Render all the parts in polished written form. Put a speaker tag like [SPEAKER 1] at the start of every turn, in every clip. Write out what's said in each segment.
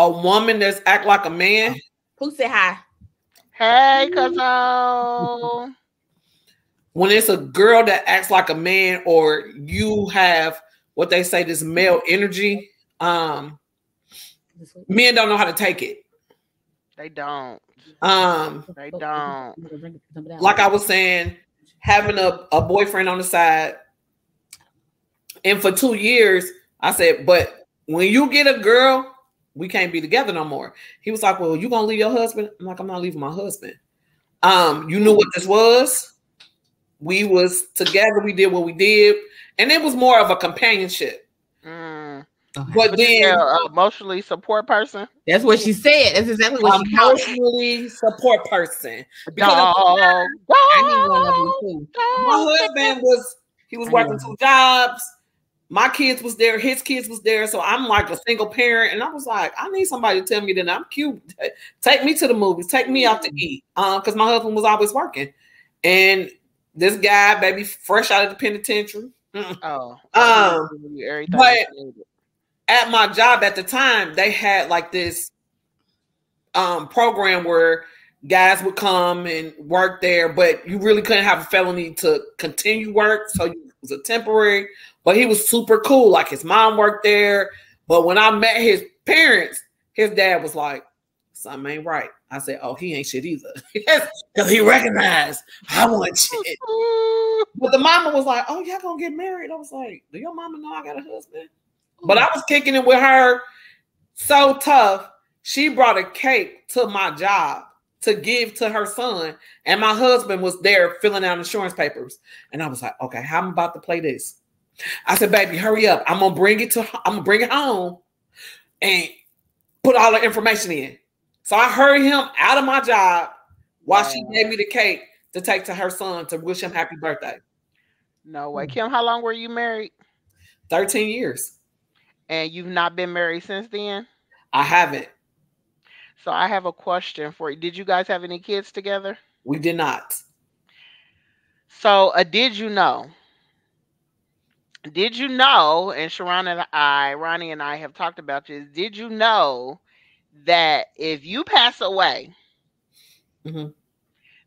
[SPEAKER 1] a woman that's act like a man.
[SPEAKER 2] Who said hi?
[SPEAKER 3] Hey, cousin.
[SPEAKER 1] When it's a girl that acts like a man, or you have what they say, this male energy, men don't know how to take it.
[SPEAKER 3] They don't. They don't.
[SPEAKER 1] Like I was saying, having a boyfriend on the side, and for 2 years, I said, but when you get a girl, we can't be together no more. He was like, well, you gonna leave your husband? I'm like, I'm not leaving my husband. You knew what this was. We was together. We did what we did, and it was more of a companionship. But then,
[SPEAKER 3] emotionally support person.
[SPEAKER 2] That's what she said. That's exactly what she called.
[SPEAKER 1] Emotionally support person. Because
[SPEAKER 2] I need one of them too.
[SPEAKER 1] My husband was working 2 jobs. My kids was there. His kids was there. So I'm like a single parent, and I was like, I need somebody to tell me that I'm cute. Take me to the movies. Take me out to eat. Because my husband was always working, and this guy, baby, fresh out of the penitentiary. But at my job at the time, they had like this program where guys would come and work there, but you really couldn't have a felony to continue work. So it was a temporary, but he was super cool. Like his mom worked there. But when I met his parents, his dad was like, something ain't right. I said, oh, he ain't shit either. Because he recognized I want shit. But the mama was like, oh, y'all gonna get married? I was like, do your mama know I got a husband? But I was kicking it with her so tough. She brought a cake to my job to give to her son. And my husband was there filling out insurance papers. And I was like, okay, how am I about to play this? I said, baby, hurry up. I'm gonna bring it home and put all the information in. So I hurried him out of my job while she gave me the cake to take to her son to wish him happy birthday.
[SPEAKER 3] No way. Kim, how long were you married?
[SPEAKER 1] 13 years.
[SPEAKER 3] And you've not been married since then?
[SPEAKER 1] I haven't.
[SPEAKER 3] So I have a question for you. Did you guys have any kids together?
[SPEAKER 1] We did not.
[SPEAKER 3] So did you know? Did you know, and Ronnie and I have talked about this, did you know that if you pass away,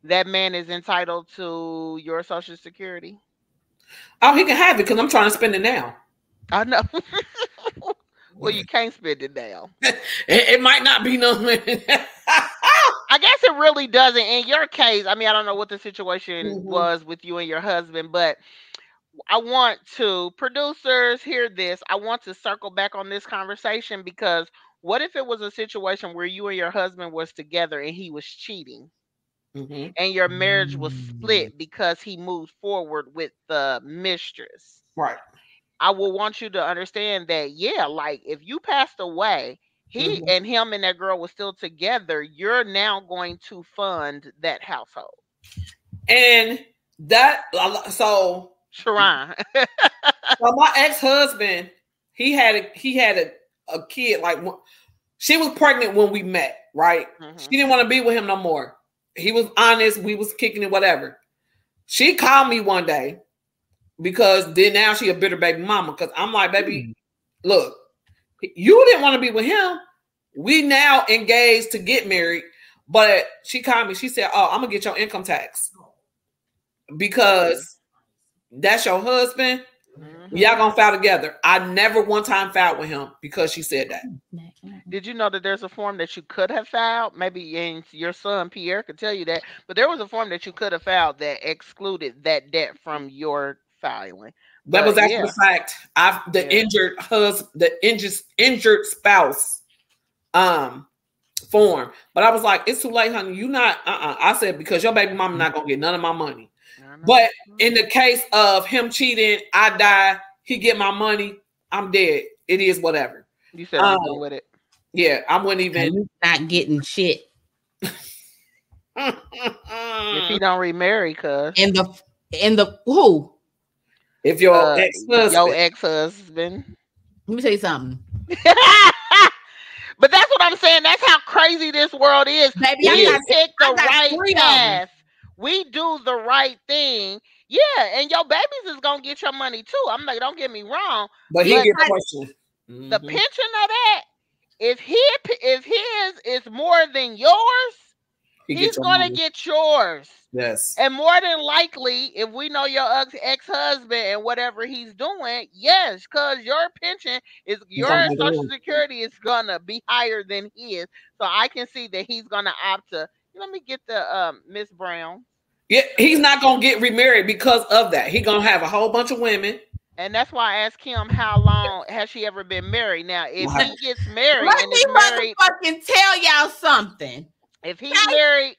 [SPEAKER 3] that man is entitled to your Social Security?
[SPEAKER 1] Oh, he can have it because I'm trying to spend it now.
[SPEAKER 3] I know. Well, you can't spend it now.
[SPEAKER 1] It might not be no.
[SPEAKER 3] I guess it really doesn't. In your case, I mean, I don't know what the situation was with you and your husband, but I want to, producers, hear this. I want to circle back on this conversation, because what if it was a situation where you and your husband was together and he was cheating, and your marriage was split because he moved forward with the mistress?
[SPEAKER 1] Right.
[SPEAKER 3] I will want you to understand that, yeah, like if you passed away, he and him and that girl was still together, you're now going to fund that household.
[SPEAKER 1] And that, so
[SPEAKER 3] Sharon.
[SPEAKER 1] Well, my ex-husband, he had a kid. Like, she was pregnant when we met, right? She didn't want to be with him no more. He was honest. We was kicking it, whatever. She called me one day because then now she a bitter baby mama. Because I'm like, baby, look, you didn't want to be with him. We now engaged to get married. But she called me. She said, oh, I'm going to get your income tax. Because that's your husband. Y'all gonna file together. I never one time filed with him because she said that.
[SPEAKER 3] Did you know that there's a form that you could have filed? Maybe your son Pierre could tell you that, but there was a form that you could have filed that excluded that debt from your filing.
[SPEAKER 1] That was actually the fact. Injured spouse form. But I was like, it's too late, honey. You not I said, because your baby mama not gonna get none of my money. But in the case of him cheating, I die, he get my money, I'm dead. It is whatever.
[SPEAKER 3] You said I'm done with it.
[SPEAKER 1] Yeah, I wouldn't even.
[SPEAKER 2] You're not getting shit.
[SPEAKER 3] If he don't remarry, cuz.
[SPEAKER 2] In the who?
[SPEAKER 1] If your
[SPEAKER 3] ex-husband.
[SPEAKER 2] Let me tell you something.
[SPEAKER 3] But that's what I'm saying. That's how crazy this world is.
[SPEAKER 2] Baby,
[SPEAKER 3] we pick the right path. We do the right thing. Yeah, and your babies is gonna get your money too. I'm like, don't get me wrong.
[SPEAKER 1] But he get the question.
[SPEAKER 3] The pension of that, if if his is more than yours, he's gonna get yours.
[SPEAKER 1] Yes.
[SPEAKER 3] And more than likely, if we know your ex-husband and whatever he's doing, yes, because your pension is your Social Security is gonna be higher than his. So I can see that he's gonna opt to. Let me get the Miss Brown.
[SPEAKER 1] Yeah, he's not gonna get remarried because of that. He's gonna have a whole bunch of women.
[SPEAKER 3] And that's why I asked Kim, how long has she ever been married? Now, if he gets married,
[SPEAKER 2] let me motherfucking tell y'all something.
[SPEAKER 3] If he's married,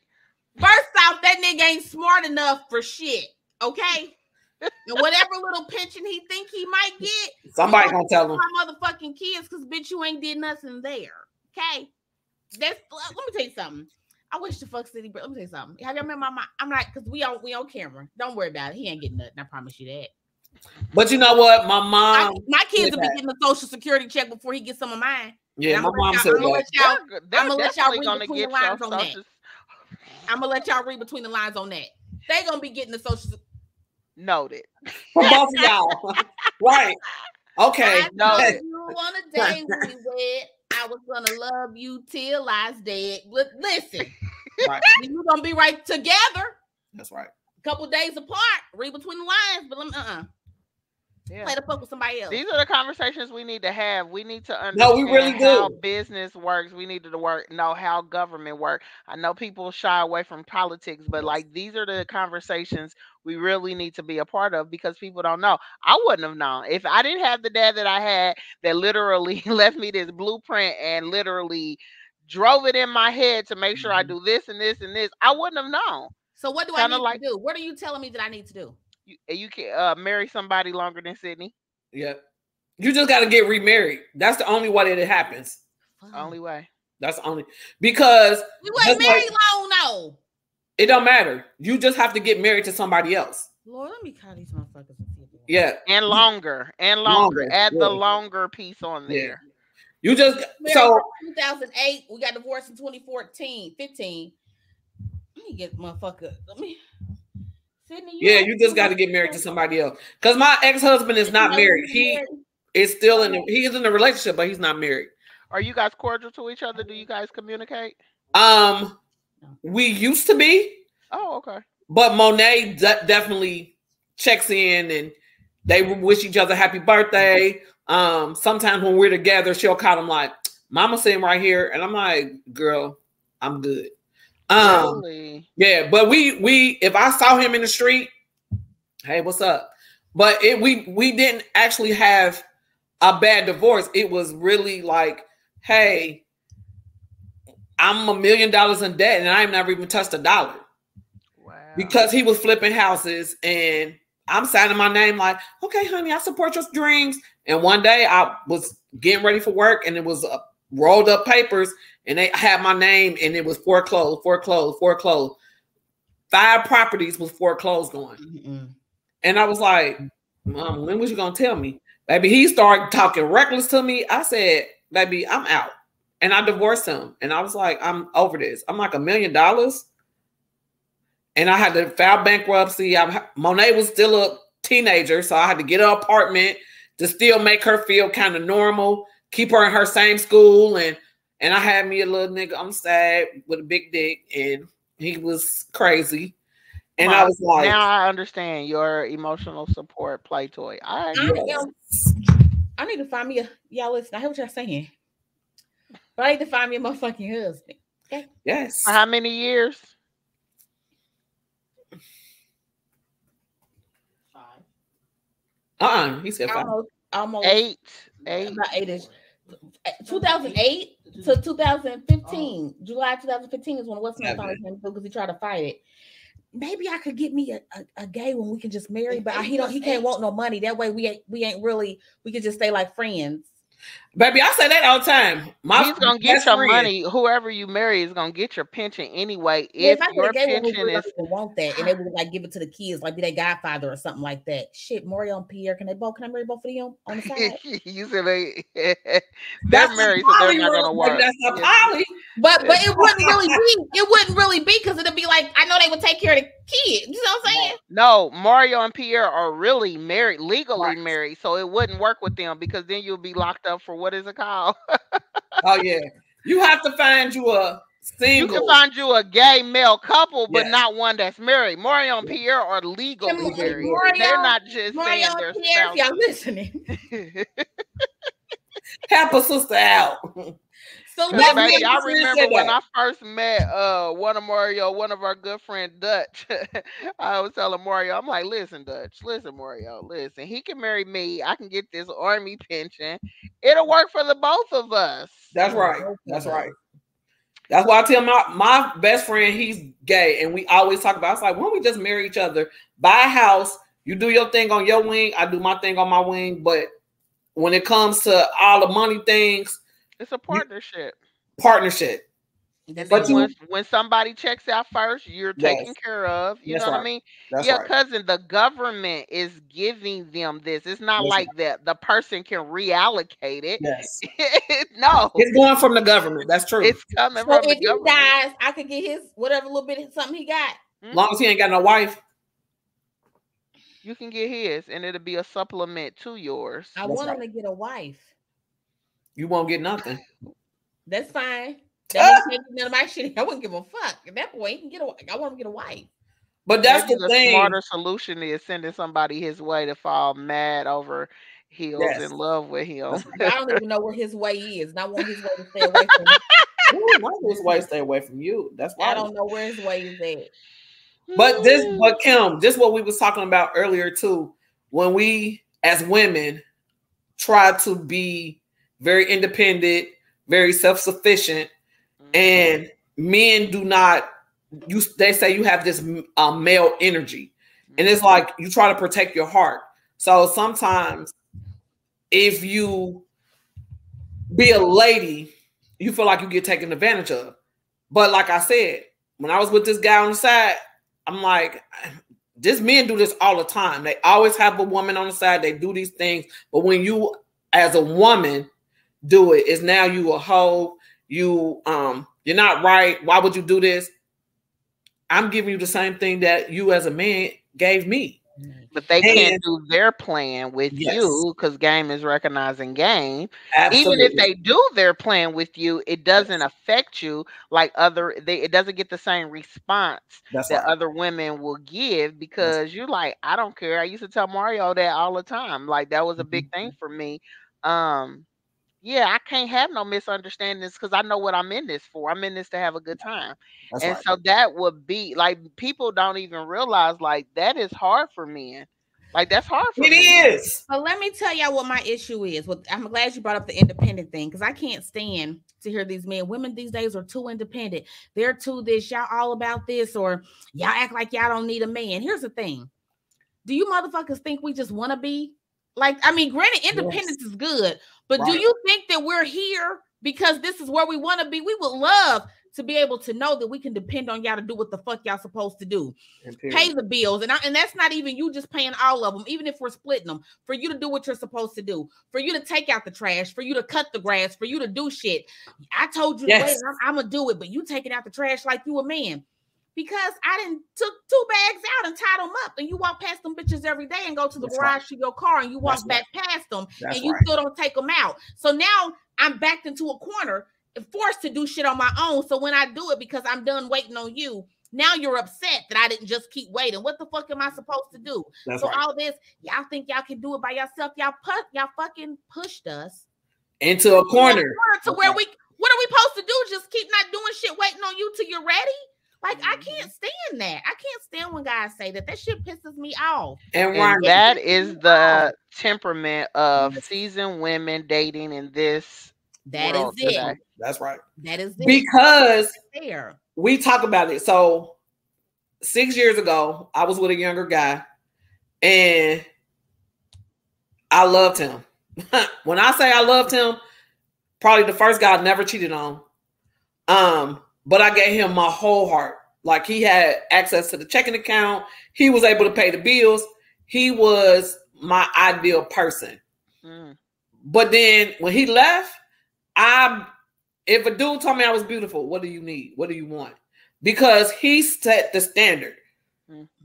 [SPEAKER 2] first off, that nigga ain't smart enough for shit. Okay, and whatever little pension he think he might get,
[SPEAKER 1] somebody gonna tell him
[SPEAKER 2] my motherfucking kids, because bitch, you ain't did nothing there. Okay, let me tell you something. I wish the fuck city, but let me tell you something. Have you met my mom? I'm not, because we on camera. Don't worry about it. He ain't getting nothing. I promise you that.
[SPEAKER 1] But you know what? My mom,
[SPEAKER 2] my kids will be getting a Social Security check before he gets some of mine.
[SPEAKER 1] Yeah, my mom said that.
[SPEAKER 2] I'm gonna let y'all read between the lines on that. I'm gonna let y'all read between the lines on that. They gonna be getting the Social.
[SPEAKER 3] Noted.
[SPEAKER 1] For both of y'all, right? Okay.
[SPEAKER 2] Noted. You on a day we wed, I was gonna love you till I's dead. Listen, right. You're gonna be right together.
[SPEAKER 1] That's right.
[SPEAKER 2] A couple days apart. Read between the lines, but play the fuck with somebody else.
[SPEAKER 3] These are the conversations we need to have. We need to understand how business works. We need to know how government works. I know people shy away from politics, but like these are the conversations we really need to be a part of because people don't know. I wouldn't have known if I didn't have the dad that I had that literally left me this blueprint and literally drove it in my head to make sure I do this and this and this. I wouldn't have known.
[SPEAKER 2] So what do I need to do? What are you telling me that I need to do?
[SPEAKER 3] You can marry somebody longer than Sydney.
[SPEAKER 1] Yeah. You just got to get remarried. That's the only way that it happens.
[SPEAKER 3] Only way.
[SPEAKER 1] That's the only, because
[SPEAKER 2] we wasn't married long, no.
[SPEAKER 1] It don't matter. You just have to get married to somebody else.
[SPEAKER 2] Lord, let me call these motherfuckers.
[SPEAKER 1] Yeah.
[SPEAKER 3] And longer. Add the longer piece on there. Yeah.
[SPEAKER 1] You just, so
[SPEAKER 2] 2008, we got divorced in 2014, 15. Let me get motherfucker. Sydney,
[SPEAKER 1] you just got to get married to somebody else. Because my ex-husband is not married. He is still he is in a relationship, but he's not married.
[SPEAKER 3] Are you guys cordial to each other? Do you guys communicate?
[SPEAKER 1] We used to be.
[SPEAKER 3] Oh, okay.
[SPEAKER 1] But Monet definitely checks in and they wish each other happy birthday. Sometimes when we're together, she'll call him like, Mama sitting right here. And I'm like, girl, I'm good.
[SPEAKER 3] Really?
[SPEAKER 1] Yeah, but we if I saw him in the street, hey, what's up? But we didn't actually have a bad divorce. It was really like, hey, I'm $1 million in debt and I've never even touched $1.
[SPEAKER 3] Wow.
[SPEAKER 1] Because he was flipping houses and I'm signing my name like, okay, honey, I support your dreams. And one day I was getting ready for work and it was rolled up papers and they had my name and it was foreclosed. 5 properties was foreclosed on.
[SPEAKER 2] Mm-mm.
[SPEAKER 1] And I was like, Mom, when was you going to tell me? Baby, he started talking reckless to me. I said, baby, I'm out. And I divorced him. And I was like, I'm over this. I'm like $1 million. And I had to file bankruptcy. Monet was still a teenager. So I had to get an apartment to still make her feel kind of normal, keep her in her same school. And I had me a little nigga, I'm sad, with a big dick. And he was crazy. And I was like,
[SPEAKER 3] now I understand your emotional support play toy.
[SPEAKER 2] I need to find me y'all listen. I hear what y'all saying. But I need to find me a motherfucking husband. Okay.
[SPEAKER 1] Yes.
[SPEAKER 3] For how many years?
[SPEAKER 2] 5.
[SPEAKER 1] He said 5.
[SPEAKER 2] Almost
[SPEAKER 3] 8.
[SPEAKER 2] About 8ish. 2008 to 2015. July 2015 is when what's my father came through because he tried to fight it. Maybe I could get me a gay one we can just marry, but he can't want no money. That way we ain't really, we could just stay like friends.
[SPEAKER 1] Baby, I say that all the time.
[SPEAKER 3] He's gonna get your money. Whoever you marry is gonna get your pension anyway. If your pension is
[SPEAKER 2] want that, and they would like give it to the kids, like be their godfather or something like that. Shit, Mario and Pierre, can I marry both of them on the side?
[SPEAKER 3] You said they're married, so they're not gonna work.
[SPEAKER 1] That's a poly.
[SPEAKER 2] But it wouldn't really be. It wouldn't really be because it'd be like I know they would take care of the kids. You know what I'm saying?
[SPEAKER 3] No, Mario and Pierre are really married, legally married, so it wouldn't work with them because then you'll be locked up for what is it called?
[SPEAKER 1] Oh yeah, You have to find you a single.
[SPEAKER 3] You can find you a gay male couple, but not one that's married. Mario and Pierre are legally married. They're not just saying they're spouses.
[SPEAKER 2] Y'all listening?
[SPEAKER 1] Help a sister out.
[SPEAKER 3] So baby, I remember when I first met one of our good friend Dutch. I was telling Mario, I'm like, listen, Dutch, listen, Mario, listen. He can marry me. I can get this army pension. It'll work for the both of us.
[SPEAKER 1] That's right. That's right. That's why I tell my best friend, he's gay, and we always talk about. It's like, why don't we just marry each other, buy a house, you do your thing on your wing, I do my thing on my wing. But when it comes to all the money things,
[SPEAKER 3] it's a partnership.
[SPEAKER 1] But
[SPEAKER 3] when somebody checks out first, you're taken care of. You know what I mean?
[SPEAKER 1] That's
[SPEAKER 3] cousin, the government is giving them this. It's not like that the person can reallocate it.
[SPEAKER 1] Yes.
[SPEAKER 3] No.
[SPEAKER 1] It's going from the government. That's true.
[SPEAKER 3] It's coming from the government.
[SPEAKER 2] If he dies, I could get his whatever little bit of something he got.
[SPEAKER 1] As long as he ain't got no wife.
[SPEAKER 3] You can get his, and it'll be a supplement to yours.
[SPEAKER 2] I want him to get a wife.
[SPEAKER 1] You won't get nothing.
[SPEAKER 2] That's fine. That won't take none of my shit. I wouldn't give a fuck. At that point, he can get a. I want him to get a wife.
[SPEAKER 1] But that's the thing.
[SPEAKER 3] Smarter solution is sending somebody his way to fall mad over heels in love with him.
[SPEAKER 2] I don't even know where his way is, and I want his way to stay away from me.
[SPEAKER 1] Why does his way stay away from you? That's why
[SPEAKER 2] I don't know where his way is at.
[SPEAKER 1] But Kim, this is what we was talking about earlier too. When we as women try to be very independent, very self-sufficient, and men do not. They say you have this male energy, and it's like you try to protect your heart. So sometimes, if you be a lady, you feel like you get taken advantage of. But like I said, when I was with this guy on the side, I'm like, this men do this all the time. They always have a woman on the side. They do these things. But when you, as a woman, do it, it's now you a hoe. You're not right. Why would you do this? I'm giving you the same thing that you as a man gave me.
[SPEAKER 3] But they can't do their plan with you because game is recognizing game. Absolutely. Even if they do their plan with you, it doesn't affect you like it doesn't get the same response that other women will give because you're like, I don't care. I used to tell Mario that all the time. Like that was a big thing for me. I can't have no misunderstandings because I know what I'm in this for. I'm in this to have a good time. So that would be like people don't even realize like that is hard for men. Like that's hard for
[SPEAKER 1] me. It is.
[SPEAKER 2] But let me tell y'all what my issue is. I'm glad you brought up the independent thing because I can't stand to hear these men. Women these days are too independent. They're too this. Y'all all about this, or y'all act like y'all don't need a man. Here's the thing. Do you motherfuckers think we just want to be? Like, I mean, granted, independence is good, but do you think that we're here because this is where we want to be? We would love to be able to know that we can depend on y'all to do what the fuck y'all supposed to do. Pay the bills. And that's not even you just paying all of them, even if we're splitting them, for you to do what you're supposed to do, for you to take out the trash, for you to cut the grass, for you to do shit. I told you, wait, I'm going to do it, but you taking out the trash like you a man. Because I didn't took 2 bags out and tied them up, and you walk past them bitches every day and go to the garage to your car, and you walk back past them, and you still don't take them out. So now I'm backed into a corner, forced to do shit on my own. So when I do it because I'm done waiting on you, now you're upset that I didn't just keep waiting. What the fuck am I supposed to do? All this, y'all think y'all can do it by yourself? Y'all fucking pushed us
[SPEAKER 1] into a corner
[SPEAKER 2] to where what are we supposed to do? Just keep not doing shit, waiting on you till you're ready? Like, I can't stand that. I can't stand when guys say that. That shit pisses me off.
[SPEAKER 3] And that is the temperament of seasoned women dating in this world today.
[SPEAKER 1] That's right.
[SPEAKER 2] That is it.
[SPEAKER 1] Because we talk about it. So 6 years ago, I was with a younger guy, and I loved him. When I say I loved him, probably the first guy I never cheated on. But I gave him my whole heart. Like he had access to the checking account. He was able to pay the bills. He was my ideal person. But then when he left, if a dude told me I was beautiful, what do you need? What do you want? Because he set the standard.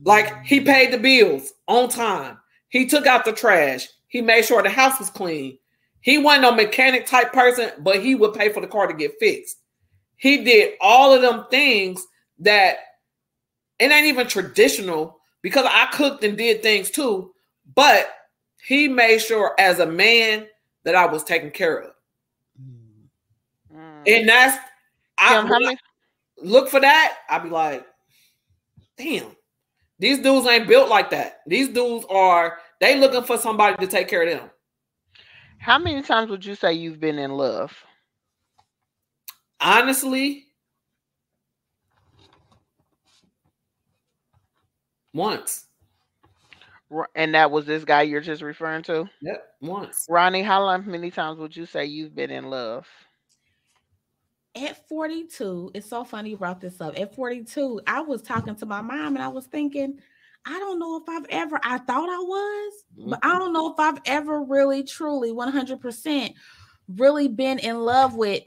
[SPEAKER 1] Like he paid the bills on time. He took out the trash. He made sure the house was clean. He wasn't no mechanic type person, but he would pay for the car to get fixed. He did all of them things that it ain't even traditional, because I cooked and did things too, but he made sure as a man that I was taken care of. And that's, I look for that. I'd be like, damn, these dudes ain't built like that. These dudes they looking for somebody to take care of them.
[SPEAKER 3] How many times would you say you've been in love?
[SPEAKER 1] Honestly, once.
[SPEAKER 3] And that was this guy you're just referring to?
[SPEAKER 1] Yep, once.
[SPEAKER 3] Ronnie, how many times would you say you've been in love?
[SPEAKER 2] At 42, it's so funny you brought this up. At 42, I was talking to my mom and I was thinking, I don't know if I thought I was, but I don't know if I've ever really, truly, 100% really been in love with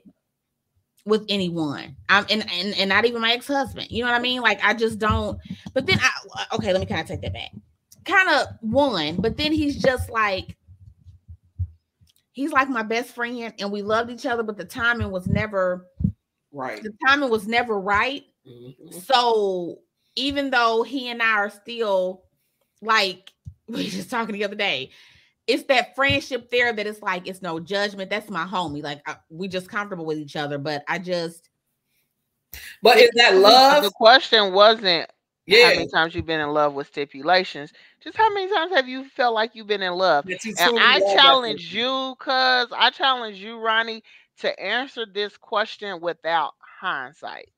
[SPEAKER 2] anyone. And not even my ex-husband. You know what I mean? Like, I just don't. But then, okay, let me kind of take that back. Kind of one, but then he's just like, he's like my best friend, and we loved each other, but the timing was never right. The timing was never right. Mm-hmm. So even though he and I are still, like, we were just talking the other day, it's that friendship there that it's like, it's no judgment. That's my homie. Like, we just comfortable with each other, but I just.
[SPEAKER 1] But is that love?
[SPEAKER 3] The question wasn't how many times you've been in love with stipulations. Just how many times have you felt like you've been in love? And I challenge you, Ronnie, to answer this question without hindsight.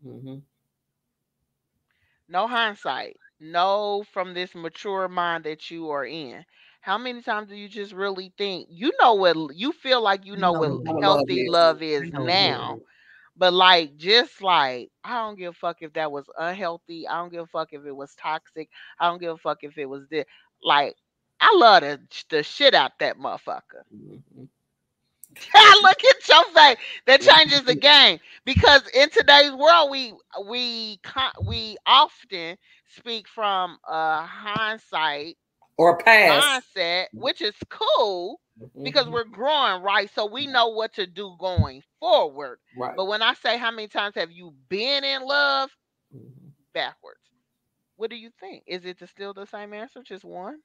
[SPEAKER 3] Mm-hmm. No hindsight. No, from this mature mind that you are in. How many times do you just really think you know what you feel like you know what healthy love is now? But like, just like, I don't give a fuck if that was unhealthy. I don't give a fuck if it was toxic. I don't give a fuck if it was this. Like, I love the shit out that motherfucker. Mm-hmm. Look at your face. That changes the game, because in today's world, we often speak from hindsight
[SPEAKER 1] or past
[SPEAKER 3] mindset, which is cool. Because we're growing, right? So we know what to do going forward. Right. But when I say how many times have you been in love, backwards. What do you think? Is it still the same answer? Just one?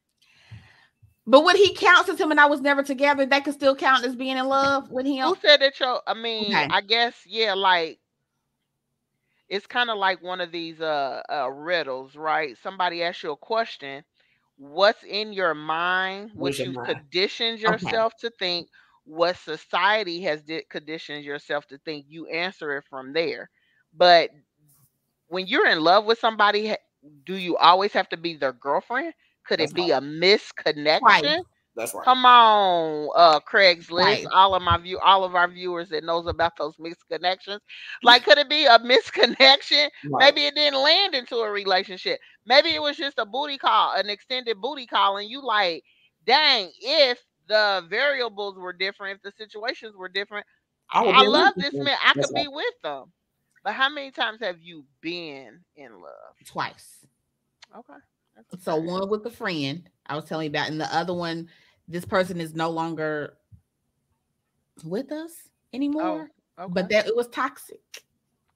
[SPEAKER 2] But when he counts as him and I was never together, that could still count as being in love with him?
[SPEAKER 3] Who said that? I guess, yeah, like, it's kind of like one of these riddles, right? Somebody asks you a question. What's in your mind, what you've conditioned yourself to think, what society has conditioned yourself to think, you answer it from there. But when you're in love with somebody, do you always have to be their girlfriend? Could it be a misconnection?
[SPEAKER 1] Right. That's right.
[SPEAKER 3] Come on, Craigslist. Right. All of our viewers that knows about those mixed connections. Like, could it be a misconnection? Right. Maybe it didn't land into a relationship. Maybe it was just a booty call, an extended booty call, and you like, dang, if the variables were different, if the situations were different, I love this man. I could be with them. But how many times have you been in love?
[SPEAKER 2] Twice.
[SPEAKER 3] Okay.
[SPEAKER 2] So one with a friend I was telling you about, and the other one, this person is no longer with us anymore. Oh, okay. But it was toxic.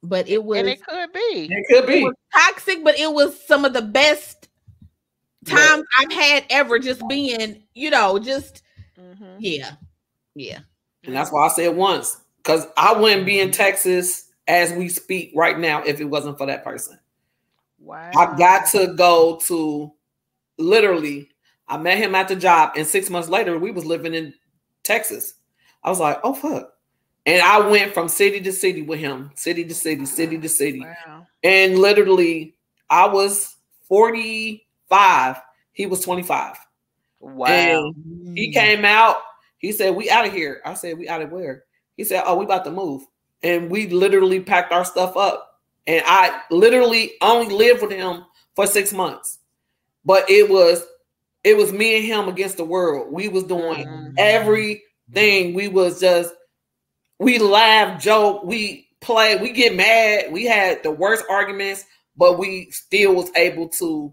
[SPEAKER 2] But it was,
[SPEAKER 3] and it could be.
[SPEAKER 1] It could be.
[SPEAKER 2] It was toxic, but it was some of the best times I've had ever. Just being, just yeah.
[SPEAKER 1] And that's why I said once, because I wouldn't be in Texas as we speak right now if it wasn't for that person.
[SPEAKER 3] Wow.
[SPEAKER 1] I got to go to, literally, I met him at the job, and 6 months later, we was living in Texas. I was like, oh, fuck. And I went from city to city with him, city to city, city to city.
[SPEAKER 3] Wow.
[SPEAKER 1] And literally, I was 45. He was 25.
[SPEAKER 3] Wow.
[SPEAKER 1] And he came out. He said, we out of here. I said, we out of where? He said, oh, we about to move. And we literally packed our stuff up. And I literally only lived with him for 6 months. But it was me and him against the world. We was doing everything. We laughed, joke, we played, we get mad. We had the worst arguments, but we still was able to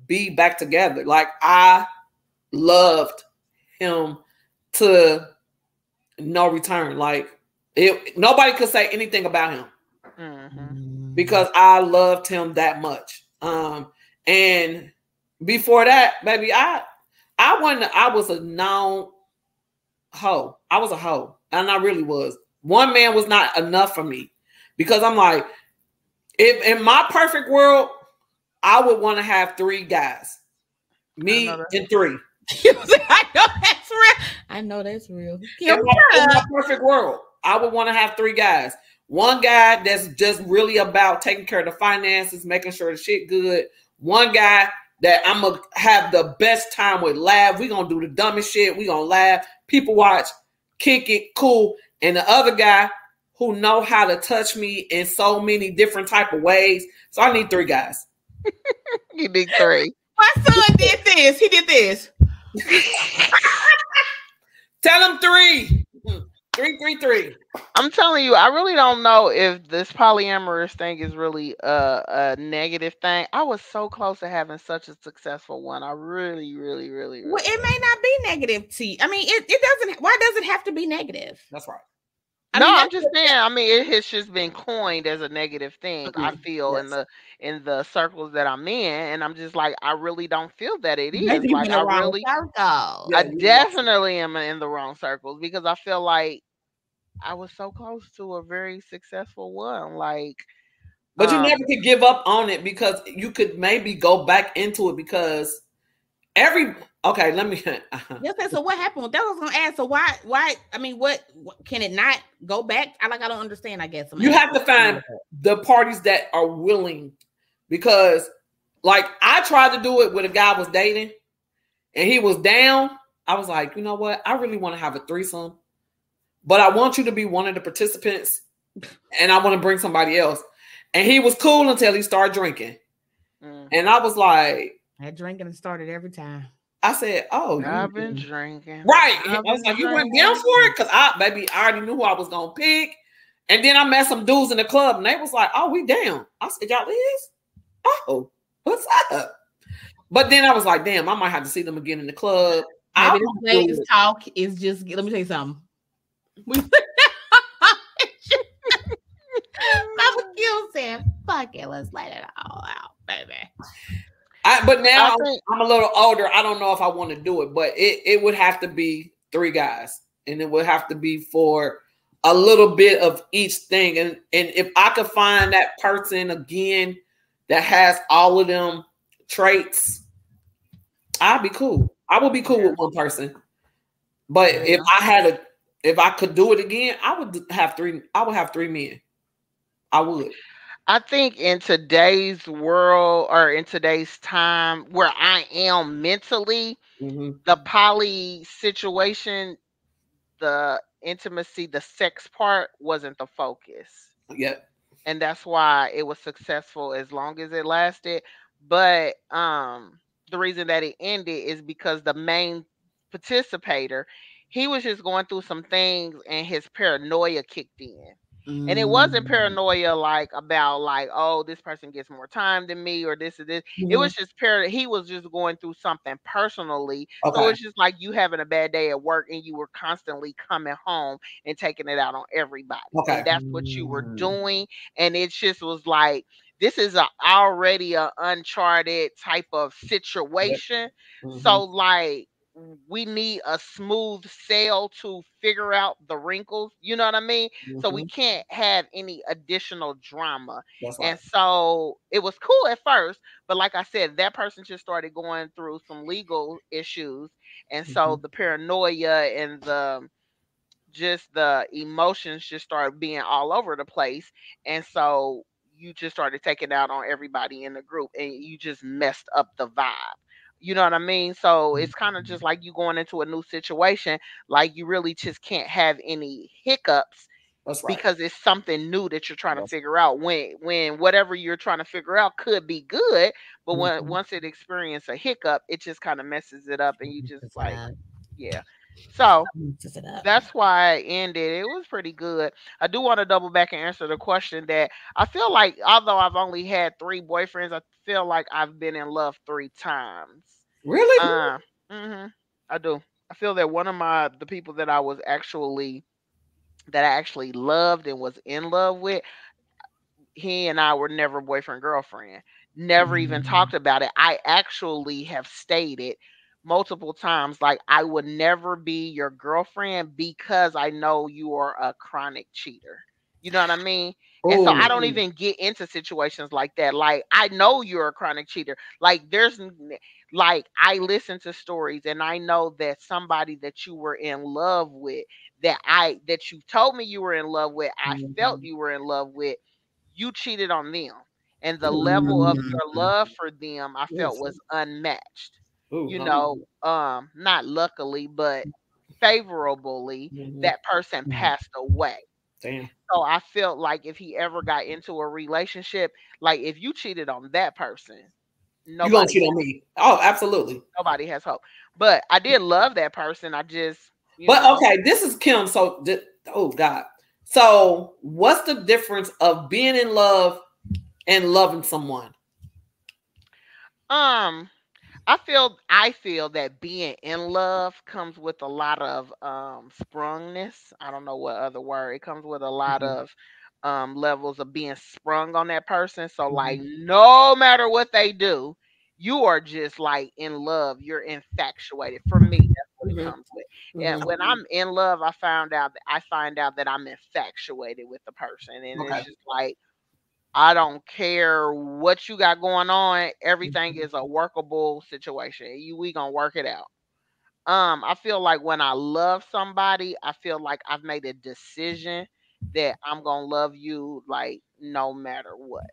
[SPEAKER 1] be back together. Like, I loved him to no return. Like nobody could say anything about him because I loved him that much. And before that, baby, I was a known hoe. I was a hoe, and I really was. One man was not enough for me because I'm like, if in my perfect world, I would want to have 3 guys, me and 3.
[SPEAKER 2] I know that's real.
[SPEAKER 1] In my perfect world, I would want to have 3 guys. One guy that's just really about taking care of the finances, making sure the shit good. One guy that I'm going to have the best time with, laugh. We're going to do the dumbest shit. We're going to laugh. People watch, kick it, cool. And the other guy who know how to touch me in so many different type of ways. So I need 3 guys.
[SPEAKER 3] You need 3.
[SPEAKER 2] My son did this. He did this.
[SPEAKER 1] Tell him 3. 3.
[SPEAKER 3] I'm telling you, I really don't know if this polyamorous thing is really a negative thing. I was so close to having such a successful one. I really.
[SPEAKER 2] Well, it may not be negative to you. I mean, it doesn't. Why does it have to be negative?
[SPEAKER 1] That's right.
[SPEAKER 3] I'm just saying. I mean, it has just been coined as a negative thing. I feel in the circles that I'm in, and I'm just like, I really don't feel that it is.
[SPEAKER 2] Maybe
[SPEAKER 3] like, I definitely am in the wrong circles because I feel like I was so close to a very successful one. Like,
[SPEAKER 1] but you never could give up on it because you could maybe go back into it because let me.
[SPEAKER 2] Yes, so what happened? That was gonna ask. So why? I mean, what can it not go back? I don't understand. I guess
[SPEAKER 1] you have to find the parties that are willing, because like I tried to do it with a guy I was dating, and he was down. I was like, you know what? I really want to have a threesome, but I want you to be one of the participants, and I want to bring somebody else. And he was cool until he started drinking, and I was like,
[SPEAKER 2] that drinking started every time.
[SPEAKER 1] I said, "Oh,
[SPEAKER 3] I've been drinking."
[SPEAKER 1] Right. I was like, "You went down for it?" Because I already knew who I was gonna pick. And then I met some dudes in the club, and they was like, "Oh, we down." I said, "Y'all is? Oh, what's up?" But then I was like, "Damn, I might have to see them again in the club."
[SPEAKER 2] Maybe this ladies talk is just. Let me tell you something. Mama Gil said, "Fuck it, let's let it all out, baby."
[SPEAKER 1] But now I'm a little older. I don't know if I want to do it, but it would have to be 3 guys, and it would have to be for a little bit of each thing. And if I could find that person again that has all of them traits, I'd be cool. I would be cool with one person. But if I could do it again, I would have 3. I would have 3 men. I would.
[SPEAKER 3] I think in today's world or in today's time where I am mentally, the poly situation, the intimacy, the sex part wasn't the focus.
[SPEAKER 1] Yeah.
[SPEAKER 3] And that's why it was successful as long as it lasted. But the reason that it ended is because the main participator, he was just going through some things and his paranoia kicked in. And it wasn't paranoia like about like, oh, this person gets more time than me or this or this. It was just he was just going through something personally. Okay. So it's just like you having a bad day at work and you were constantly coming home and taking it out on everybody. Okay. And that's what you were doing. And it just was like, this is already an uncharted type of situation. So like, we need a smooth sail to figure out the wrinkles. You know what I mean? So we can't have any additional drama. That's right. And so it was cool at first, but like I said, that person just started going through some legal issues. And so the paranoia and the emotions just started being all over the place. And so you just started taking out on everybody in the group and you just messed up the vibe. You know what I mean? So it's kind of just like you going into a new situation, like you really just can't have any hiccups. That's right. Because it's something new that you're trying to figure out. When whatever you're trying to figure out could be good, but once it experiences a hiccup, it just kind of messes it up, and you just like, yeah. So that's why it ended. It was pretty good. I do want to double back and answer the question that I feel like, although I've only had 3 boyfriends, I feel like I've been in love 3 times.
[SPEAKER 1] Really?
[SPEAKER 3] I do. I feel that one of the people that I actually loved and was in love with, he and I were never boyfriend girlfriend. Never even talked about it. I actually have stated multiple times, like, I would never be your girlfriend because I know you are a chronic cheater. You know what I mean? And so I don't even get into situations like that. Like, I know you're a chronic cheater. Like, like, I listen to stories and I know that somebody that you were in love with, that you told me you were in love with, I felt you were in love with, you cheated on them. And the level of your love for them, I felt, was unmatched. You know, not luckily, but favorably, that person passed away.
[SPEAKER 1] Damn.
[SPEAKER 3] So I felt like if he ever got into a relationship, like, if you cheated on that person,
[SPEAKER 1] you gonna cheat on me. Oh, absolutely.
[SPEAKER 3] Nobody has hope. But I did love that person. I just,
[SPEAKER 1] okay, this is Kim. So, oh God. So, what's the difference of being in love and loving someone?
[SPEAKER 3] I feel that being in love comes with a lot of sprungness. I don't know what other word. It comes with a lot of levels of being sprung on that person. So, like, no matter what they do, you are just, like, in love. You're infatuated. For me, that's what it comes with. And when I'm in love, I find out that I'm infatuated with the person, and it's just like, I don't care what you got going on. Everything is a workable situation. We gonna work it out. I feel like when I love somebody, I feel like I've made a decision that I'm gonna love you, like, no matter what.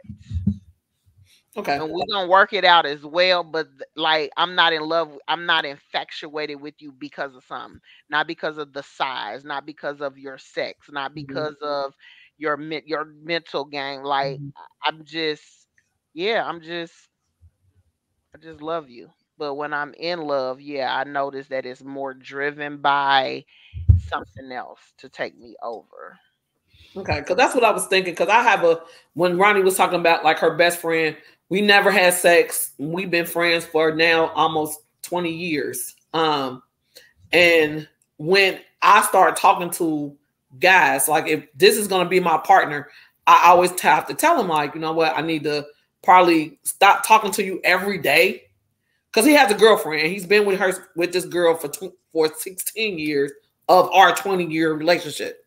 [SPEAKER 1] Okay.
[SPEAKER 3] And we're gonna work it out as well. But like, I'm not in love. I'm not infatuated with you because of something. Not because of the size. Not because of your sex. Not because of your mental game. Like, I'm just, yeah, I just love you. But when I'm in love, yeah, I notice that it's more driven by something else to take me over.
[SPEAKER 1] Okay, because that's what I was thinking. Because when Ronnie was talking about, like, her best friend, we never had sex. We've been friends for now almost 20 years. And when I start talking to guys, like, if this is going to be my partner, I always have to tell him, like, you know what, I need to probably stop talking to you every day. Because he has a girlfriend. He's been with this girl for 16 years of our 20-year relationship.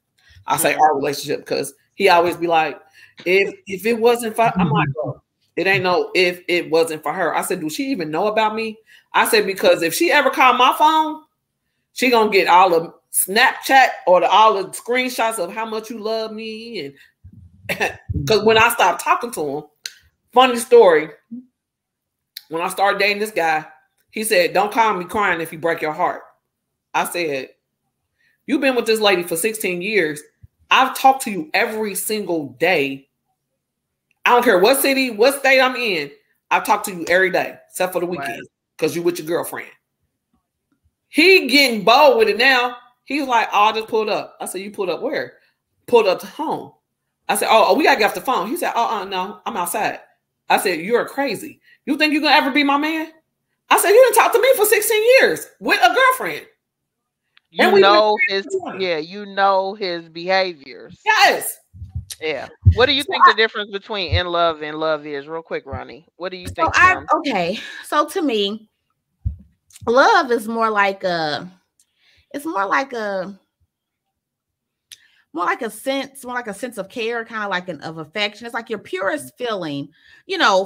[SPEAKER 1] I say our relationship because he always be like, if it wasn't for, I'm like, oh, it ain't no if it wasn't for her. I said, do she even know about me? I said, because if she ever called my phone, she gonna get all the Snapchat or all the screenshots of how much you love me. And because when I stopped talking to him, funny story, when I started dating this guy, he said, don't call me crying if you break your heart. I said, you've been with this lady for 16 years. I've talked to you every single day. I don't care what city, what state I'm in. I've talked to you every day, except for the weekend, because you're with your girlfriend. He getting bold with it now. He's like, oh, I just pulled up. I said, you pulled up where? Pulled up to home. I said, oh, we got to get off the phone. He said, no, I'm outside. I said, you're crazy. You think you're going to ever be my man? I said, you didn't talk to me for 16 years with a girlfriend.
[SPEAKER 3] You know his behaviors.
[SPEAKER 1] Yes.
[SPEAKER 3] Yeah. What do you think the difference between in love and love is? Real quick, Ronnie. What do you think?
[SPEAKER 2] So to me, love is more like a sense of care, kind of like of affection. It's like your purest feeling,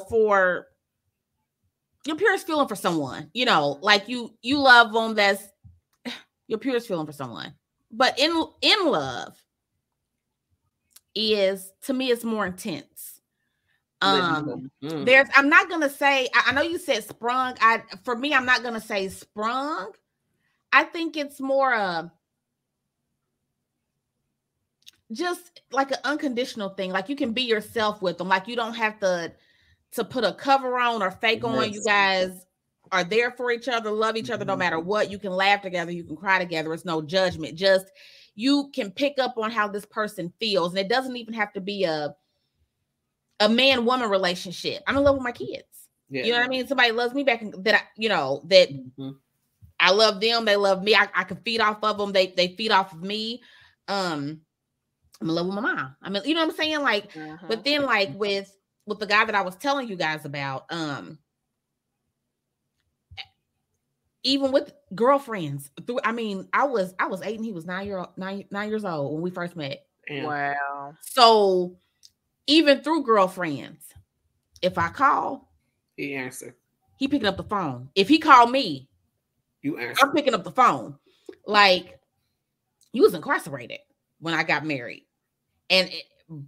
[SPEAKER 2] for someone, like you love them. That's your purest feeling for someone. But in love is, to me, it's more intense. I'm not gonna say, I know you said sprung. For me, I'm not gonna say sprung. I think it's more just like an unconditional thing. Like, you can be yourself with them. Like, you don't have to put a cover on or fake on. You guys are there for each other, love each other no matter what. You can laugh together, you can cry together. It's no judgment. Just, you can pick up on how this person feels. And it doesn't even have to be a man-woman relationship. I'm in love with my kids. Yeah. You know what I mean? Somebody loves me back, that I love them. They love me. I can feed off of them. They feed off of me. I'm in love with my mom. I mean, you know what I'm saying? Like, but then like with the guy that I was telling you guys about, even with girlfriends, I was 8 and he was 9 years old when we first met.
[SPEAKER 3] Wow.
[SPEAKER 2] So even through girlfriends, if I call,
[SPEAKER 1] he answer.
[SPEAKER 2] He picking up the phone. If he called me,
[SPEAKER 1] you answer.
[SPEAKER 2] I'm picking up the phone. Like, he was incarcerated when I got married. And it